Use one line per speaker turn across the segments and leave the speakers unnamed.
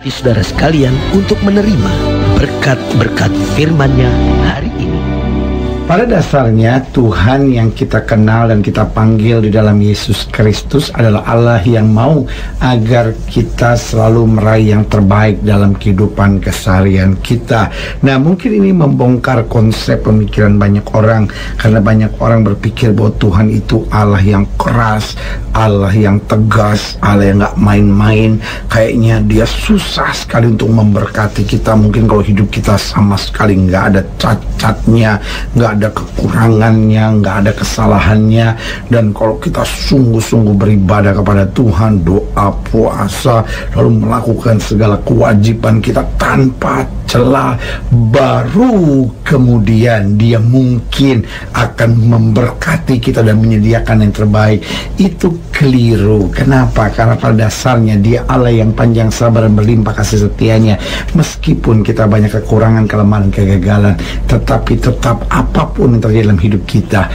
Berkati saudara sekalian untuk menerima berkat-berkat firman-Nya hari ini.
Pada dasarnya Tuhan yang kita kenal dan kita panggil di dalam Yesus Kristus adalah Allah yang mau agar kita selalu meraih yang terbaik dalam kehidupan keseharian kita. Nah, mungkin ini membongkar konsep pemikiran banyak orang, karena banyak orang berpikir bahwa Tuhan itu Allah yang keras, Allah yang tegas, Allah yang gak main-main. Kayaknya dia susah sekali untuk memberkati kita. Mungkin kalau hidup kita sama sekali gak ada cacatnya, gak ada kekurangannya, nggak ada kesalahannya. Dan kalau kita sungguh-sungguh beribadah kepada Tuhan, doa, puasa, lalu melakukan segala kewajiban kita tanpa celah, baru kemudian dia mungkin akan memberkati kita dan menyediakan yang terbaik. Itu keliru. Kenapa? Karena pada dasarnya dia Allah yang panjang sabar dan berlimpah kasih setianya. Meskipun kita banyak kekurangan, kelemahan, kegagalan, tetapi tetap apapun yang terjadi dalam hidup kita,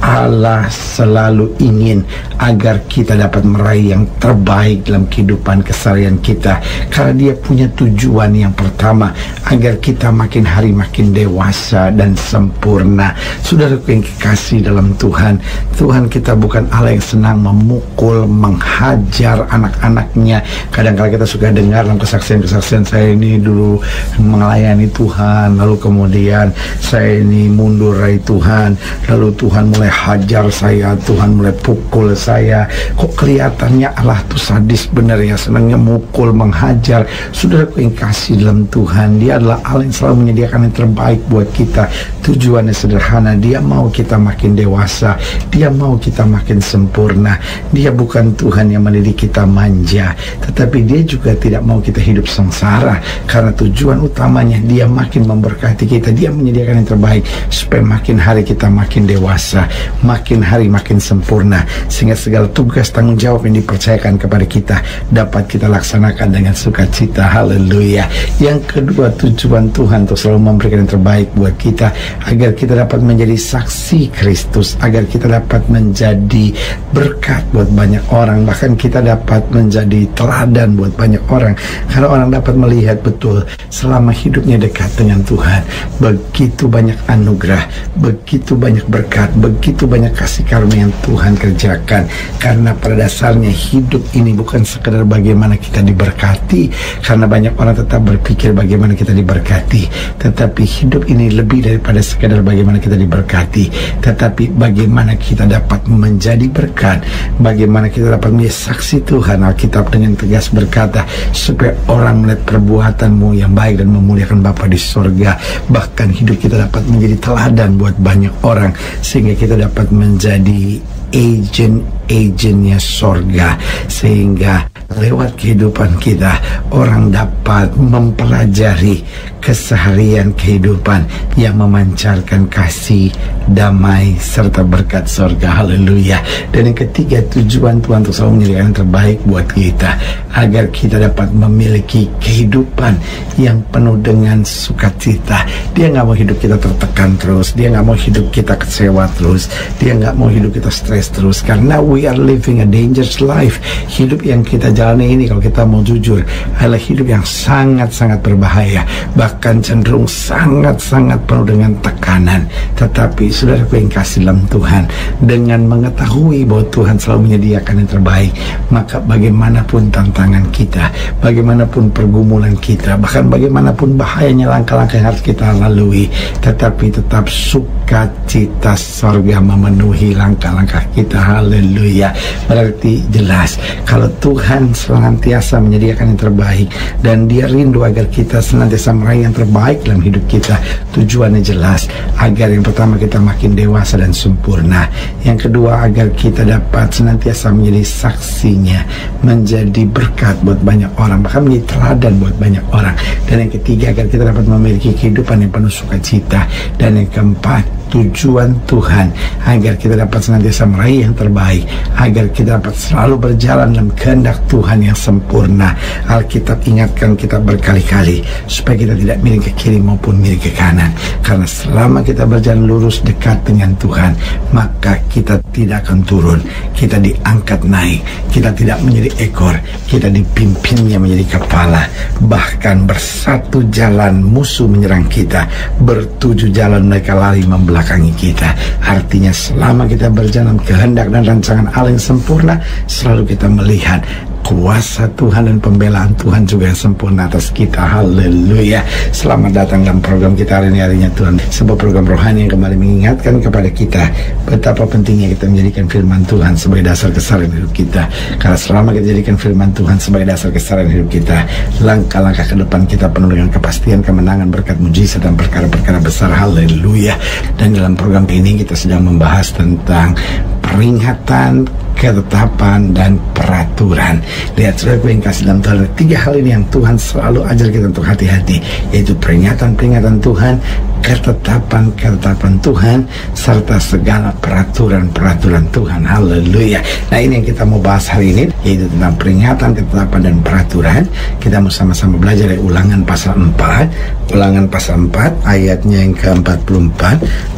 Allah selalu ingin agar kita dapat meraih yang terbaik dalam kehidupan keseharian kita. Karena dia punya tujuan yang pertama, agar kita makin hari makin dewasa dan sempurna. Saudaraku yang kekasih dalam Tuhan, Tuhan kita bukan Allah yang senang memukul, menghajar anak-anaknya. Kadang-kadang kita suka dengar dalam kesaksian-kesaksian, saya ini dulu melayani Tuhan, lalu kemudian saya ini mundur dari Tuhan, lalu Tuhan mulai hajar saya, Tuhan mulai pukul saya. Kok kelihatannya Allah tuh sadis bener ya, senangnya mukul, menghajar. Saudaraku yang kasih dalam Tuhan, dia adalah Allah yang selalu menyediakan yang terbaik buat kita. Tujuannya sederhana, dia mau kita makin dewasa, dia mau kita makin sempurna. Dia bukan Tuhan yang mendidik kita manja, tetapi dia juga tidak mau kita hidup sengsara. Karena tujuan utamanya dia makin memberkati kita, dia menyediakan yang terbaik supaya makin hari kita makin dewasa, makin hari makin sempurna, sehingga segala tugas tanggung jawab yang dipercayakan kepada kita dapat kita laksanakan dengan sukacita. Haleluya. Yang kedua, tujuan Tuhan untuk selalu memberikan yang terbaik buat kita, agar kita dapat menjadi saksi Kristus, agar kita dapat menjadi berkat buat banyak orang, bahkan kita dapat menjadi teladan buat banyak orang. Karena orang dapat melihat betul selama hidupnya dekat dengan Tuhan, begitu banyak anugerah, begitu banyak berkat, begitu banyak kasih karunia yang Tuhan kerjakan. Karena pada dasarnya hidup ini bukan sekedar bagaimana kita diberkati, karena banyak orang tetap berpikir bagaimana kita diberkati, tetapi hidup ini lebih daripada sekedar bagaimana kita diberkati, tetapi bagaimana kita dapat menjadi berkat, bagaimana kita dapat menjadi saksi Tuhan. Alkitab dengan tegas berkata, supaya orang melihat perbuatanmu yang baik dan memuliakan Bapa di sorga. Bahkan hidup kita dapat menjadi teladan buat banyak orang, sehingga kita dapat menjadi agen-agennya sorga, sehingga lewat kehidupan kita orang dapat mempelajari keseharian kehidupan yang memancarkan kasih, damai, serta berkat sorga. Haleluya. Dan yang ketiga, tujuan Tuhan untuk selalu menyediakan yang terbaik buat kita, agar kita dapat memiliki kehidupan yang penuh dengan sukacita. Dia nggak mau hidup kita tertekan terus, dia nggak mau hidup kita kecewa terus, dia nggak mau hidup kita stres terus. Karena we are living a dangerous life. Hidup yang kita jalani ini, kalau kita mau jujur, adalah hidup yang sangat-sangat berbahaya, bahkan cenderung sangat-sangat penuh dengan tekanan. Tetapi saudaraku yang kasih dalam Tuhan, dengan mengetahui bahwa Tuhan selalu menyediakan yang terbaik, maka bagaimanapun tantangan kita, bagaimanapun pergumulan kita, bahkan bagaimanapun bahayanya langkah-langkah yang harus kita lalui, tetapi tetap sukacita sorga memenuhi langkah-langkah kita. Haleluya. Berarti jelas kalau Tuhan senantiasa menyediakan yang terbaik, dan dia rindu agar kita senantiasa meraih yang terbaik dalam hidup kita. Tujuannya jelas, agar yang pertama kita makin dewasa dan sempurna, yang kedua agar kita dapat senantiasa menjadi saksinya, menjadi berkat buat banyak orang, bahkan menjadi teladan buat banyak orang, dan yang ketiga agar kita dapat memiliki kehidupan yang penuh sukacita, dan yang keempat tujuan Tuhan, agar kita dapat senantiasa meraih yang terbaik, agar kita dapat selalu berjalan dalam kehendak Tuhan yang sempurna. Alkitab ingatkan kita berkali-kali supaya kita tidak miring ke kiri maupun miring ke kanan, karena selama kita berjalan lurus dekat dengan Tuhan, maka kita tidak akan turun, kita diangkat naik, kita tidak menjadi ekor, kita dipimpinnya menjadi kepala. Bahkan bersatu jalan musuh menyerang kita, bertujuh jalan mereka lari membelakangi kita. Artinya selama kita berjalan kehendak dan rancangan Allah yang sempurna, selalu kita melihat kuasa Tuhan dan pembelaan Tuhan juga yang sempurna atas kita. Haleluya. Selamat datang dalam program kita hari ini, harinya Tuhan, sebuah program rohani yang kembali mengingatkan kepada kita betapa pentingnya kita menjadikan firman Tuhan sebagai dasar keseharian hidup kita. Karena selama kita jadikan firman Tuhan sebagai dasar keseharian hidup kita, langkah-langkah ke depan kita penuh dengan kepastian kemenangan, berkat mujizat dan perkara-perkara besar. Haleluya. Dan dalam program ini kita sedang membahas tentang peringatan, ketetapan, dan peraturan. Lihat saudara yang kasih dalam Tuhan, 3 hal ini yang Tuhan selalu ajar kita untuk hati-hati, yaitu peringatan-peringatan Tuhan, ketetapan-ketetapan Tuhan, serta segala peraturan-peraturan Tuhan. Haleluya. Nah, ini yang kita mau bahas hari ini, yaitu tentang peringatan, ketetapan, dan peraturan. Kita mau sama-sama belajar dari Ulangan pasal 4. Ulangan pasal 4 ayatnya yang ke-44.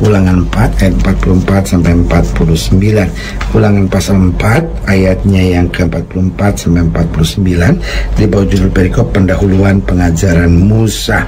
Ulangan 4 ayat 44 sampai 49. Ulangan pasal 4 ayatnya yang ke-44 sampai 49 di bawah judul perikop pendahuluan pengajaran Musa.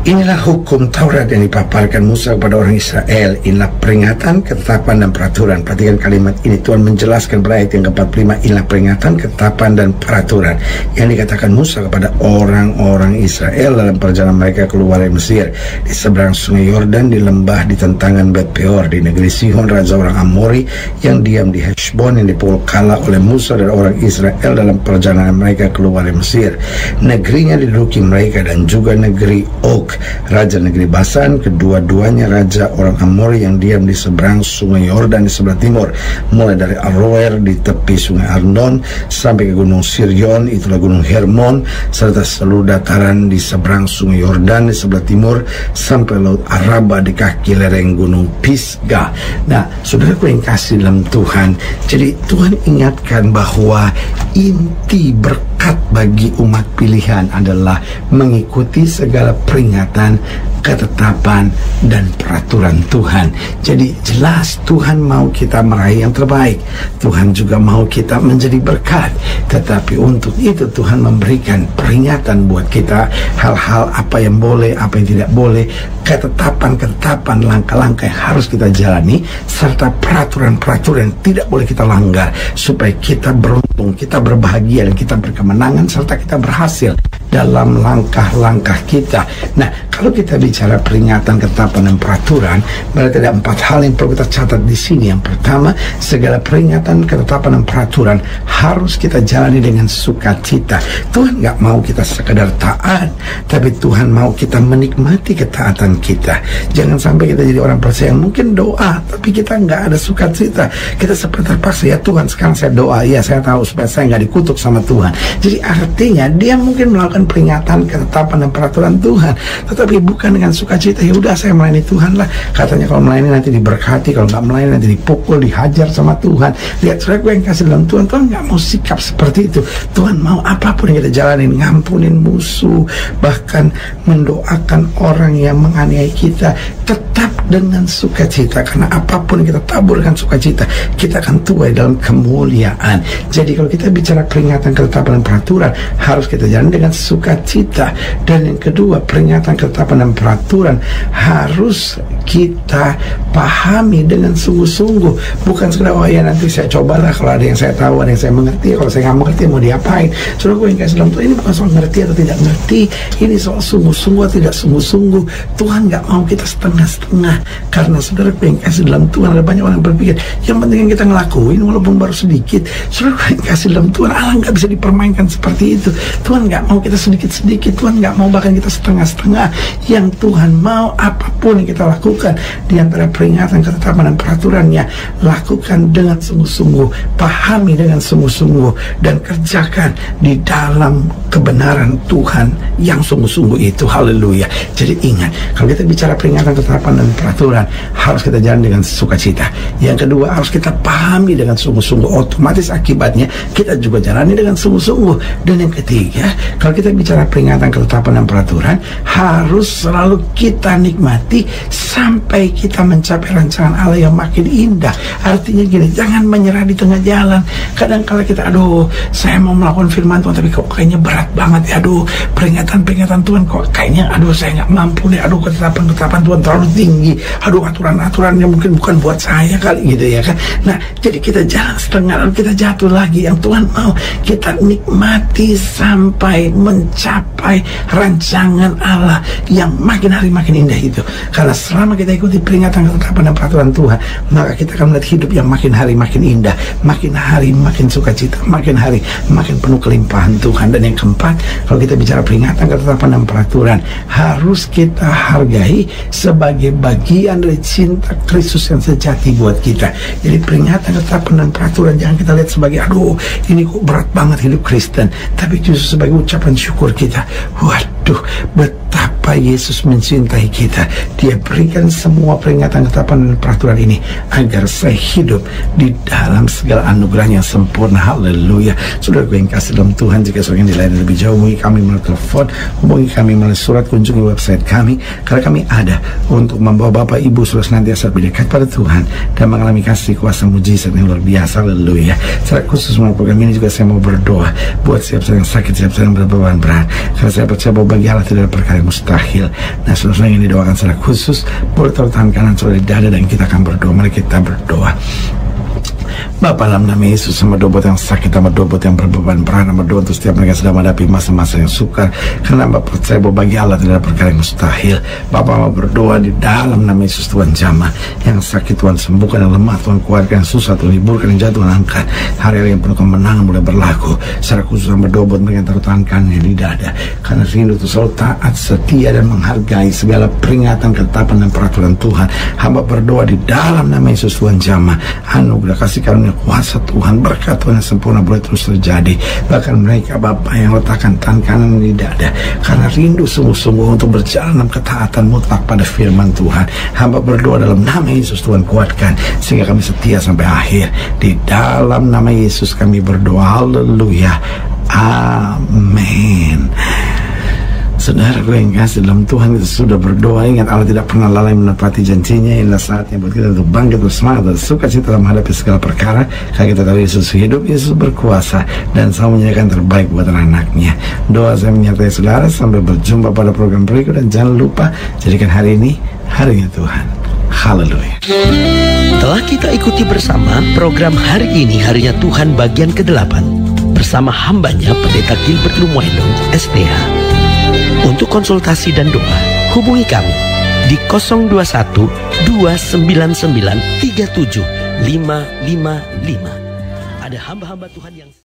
Inilah hukum Taurat yang dipaparkan Musa kepada orang Israel. Inilah peringatan, ketetapan, dan peraturan. Perhatikan kalimat ini. Tuhan menjelaskan pada ayat yang ke-45. Inilah peringatan, ketetapan, dan peraturan yang dikatakan Musa kepada orang-orang Israel dalam perjalanan mereka keluar dari Mesir, di seberang sungai Yordan, di lembah di tentangan Bet Peor, di negeri Sihon raja orang Amori yang diam di Heshbon, yang dipukul kalah oleh Musa dan orang Israel dalam perjalanan mereka keluar dari Mesir. Negerinya diduduki mereka, dan juga negeri Og, raja negeri Basan, kedua-duanya raja orang Amori yang diam di seberang sungai Yordan di sebelah timur, mulai dari Aroer di tepi sungai Arnon sampai ke gunung Sirion, itulah gunung Hermon, serta seluruh dataran di seberang sungai Yordan di sebelah timur, sampai laut Araba di kaki lereng gunung Pisgah. Nah, saudaraku yang kasih dalam Tuhan, jadi Tuhan ingatkan bahwa inti berkat bagi umat pilihan adalah mengikuti segala peringatan, ketetapan, dan peraturan Tuhan. Jadi jelas Tuhan mau kita meraih yang terbaik, Tuhan juga mau kita menjadi berkat. Tetapi untuk itu Tuhan memberikan peringatan buat kita, hal-hal apa yang boleh, apa yang tidak boleh, ketetapan-ketetapan, langkah-langkah yang harus kita jalani, serta peraturan-peraturan yang tidak boleh kita langgar, supaya kita beruntung, kita berbahagia, dan kita berkemenangan, serta kita berhasil dalam langkah-langkah kita. Nah, kalau kita bicara peringatan, ketetapan, dan peraturan, berarti ada 4 hal yang perlu kita catat di sini. Yang pertama, segala peringatan, ketetapan, dan peraturan harus kita jalani dengan sukacita. Tuhan nggak mau kita sekedar taat, tapi Tuhan mau kita menikmati ketaatan kita. Jangan sampai kita jadi orang percaya yang mungkin doa, tapi kita nggak ada sukacita. Kita seperti terpaksa, ya Tuhan sekarang saya doa, ya saya tahu supaya saya nggak dikutuk sama Tuhan. Jadi artinya dia mungkin melakukan peringatan, ketetapan, dan peraturan Tuhan, tetapi bukan dengan sukacita. Ya udah, saya melayani Tuhan lah. Katanya kalau melayani nanti diberkati, kalau nggak melayani nanti dipukul, dihajar sama Tuhan. Lihat saudara gue yang kasih dalam Tuhan, Tuhan nggak mau sikap seperti itu. Tuhan mau apapun yang kita jalanin, ngampunin musuh, bahkan mendoakan orang yang menganiaya kita, tetap dengan sukacita. Karena apapun yang kita tabur dengan sukacita, kita akan tuai dalam kemuliaan. Jadi kalau kita bicara peringatan, ketetapan, dan peraturan, harus kita jalan dengan sukacita. Dan yang kedua, peringatan, ketetapan, dan peraturan harus kita pahami dengan sungguh-sungguh. Bukan sekedar, oh ya nanti saya cobalah, kalau ada yang saya tahu, ada yang saya mengerti, kalau saya nggak mengerti mau diapain. Saudara gue yang kasih dalam Tuhan, ini bukan soal ngerti atau tidak ngerti, ini soal sungguh-sungguh atau tidak sungguh-sungguh. Tuhan nggak mau kita setengah-setengah. Karena saudara gue yang kasih dalam Tuhan, ada banyak orang yang berpikir yang penting yang kita ngelakuin walaupun baru sedikit. Saudara gue yang kasih dalam Tuhan, Allah nggak bisa dipermainkan seperti itu. Tuhan nggak mau kita sedikit-sedikit, Tuhan nggak mau bahkan kita setengah-setengah. Yang Tuhan mau, apapun yang kita lakukan, lakukan di antara peringatan, ketetapan, dan peraturannya, lakukan dengan sungguh-sungguh, pahami dengan sungguh-sungguh, dan kerjakan di dalam kebenaran Tuhan yang sungguh-sungguh itu. Haleluya. Jadi ingat, kalau kita bicara peringatan, ketetapan, dan peraturan, harus kita jalan dengan sukacita. Yang kedua, harus kita pahami dengan sungguh-sungguh, otomatis akibatnya kita juga jalani dengan sungguh-sungguh. Dan yang ketiga, kalau kita bicara peringatan, ketetapan, dan peraturan, harus selalu kita nikmati sampai kita mencapai rancangan Allah yang makin indah. Artinya gini, jangan menyerah di tengah jalan. Kadang kala kita, aduh, saya mau melakukan firman Tuhan tapi kok kayaknya berat banget ya, aduh, peringatan Tuhan kok kayaknya, aduh, saya nggak mampu nih, aduh, ketetapan Tuhan terlalu tinggi, aduh, aturan-aturannya mungkin bukan buat saya kali, gitu ya kan. Nah, jadi kita jalan setengah lalu kita jatuh lagi. Yang Tuhan mau kita nikmati sampai mencapai rancangan Allah yang makin hari makin indah itu. Karena selama kita ikuti peringatan, ketetapan, dan peraturan Tuhan, maka kita akan melihat hidup yang makin hari makin indah, makin hari makin sukacita, makin hari makin penuh kelimpahan Tuhan. Dan yang keempat, kalau kita bicara peringatan, ketetapan, dan peraturan, harus kita hargai sebagai bagian dari cinta Kristus yang sejati buat kita. Jadi peringatan, ketetapan, dan peraturan jangan kita lihat sebagai, aduh, ini kok berat banget hidup Kristen, tapi justru sebagai ucapan syukur kita. Waduh, betapa Yesus mencintai kita. Dia berikan semua peringatan, ketetapan, dan peraturan ini agar saya hidup di dalam segala anugerah yang sempurna. Haleluya. Saudara gue yang kasih dalam Tuhan, jika saudara ingin dilayani lebih jauh, hubungi kami melalui telepon, hubungi kami melalui surat, kunjungi website kami, karena kami ada untuk membawa Bapak Ibu saudara senantiasa lebih dekat pada Tuhan dan mengalami kasih kuasa mujizat yang luar biasa. Haleluya. Secara khusus melalui program ini juga saya mau berdoa buat siapa yang sakit, siapa yang berbeban berat, karena saya percaya bahwa bagi Allah tidak ada perkara yang mustahil. Nah, saudara yang didoakan secara khusus, boleh taruh tangan kanan saudara di dada dan kita akan berdoa. Mari kita berdoa. Bapa, dalam nama Yesus, sama doa buat yang sakit, sama doa buat yang berbeban berat, sama doa untuk setiap mereka sedang menghadapi masa-masa yang sukar, karena Bapak percaya bahwa bagi Allah tidak ada perkara yang mustahil. Bapak mau berdoa di dalam nama Yesus. Tuhan jamah yang sakit, Tuhan sembuhkan, yang lemah Tuhan kuatkan, yang susah Tuhan liburkan, yang jatuh Tuhan angkat. Hari-hari yang penuh kemenangan mulai berlaku. Secara khusus sama doa buat mereka yang taruh tangan kanannya di dada, karena rindu itu selalu taat, setia, dan menghargai segala peringatan, ketetapan, dan peraturan Tuhan. Hamba berdoa di dalam nama Yesus. Tuhan jamah anugerah, kasih karunia, kuasa Tuhan, berkat Tuhan yang sempurna boleh terus terjadi. Bahkan mereka Bapak yang letakkan tangan kanan di dada karena rindu sungguh-sungguh untuk berjalan dalam ketaatan mutlak pada firman Tuhan, hamba berdoa dalam nama Yesus. Tuhan kuatkan sehingga kami setia sampai akhir. Di dalam nama Yesus kami berdoa. Haleluya. Amin. Saudara gue yang kasih dalam Tuhan, kita sudah berdoa. Ingat, Allah tidak pernah lalai menepati janjinya. Inilah saatnya buat kita untuk bangkit, bersemangat, dan sukacita dalam menghadapi segala perkara. Karena kita tahu Yesus hidup, Yesus berkuasa, dan selalu menyediakan terbaik buat anak-anaknya. Doa saya menyertai saudara. Sampai berjumpa pada program berikut. Dan jangan lupa, jadikan hari ini harinya Tuhan. Haleluya.
Telah kita ikuti bersama program Hari Ini Harinya Tuhan bagian ke-8 bersama hambanya Pendeta Gilbert Lumwendo, STH. Untuk konsultasi dan doa, hubungi kami di 021 299 37555. Ada hamba-hamba Tuhan yang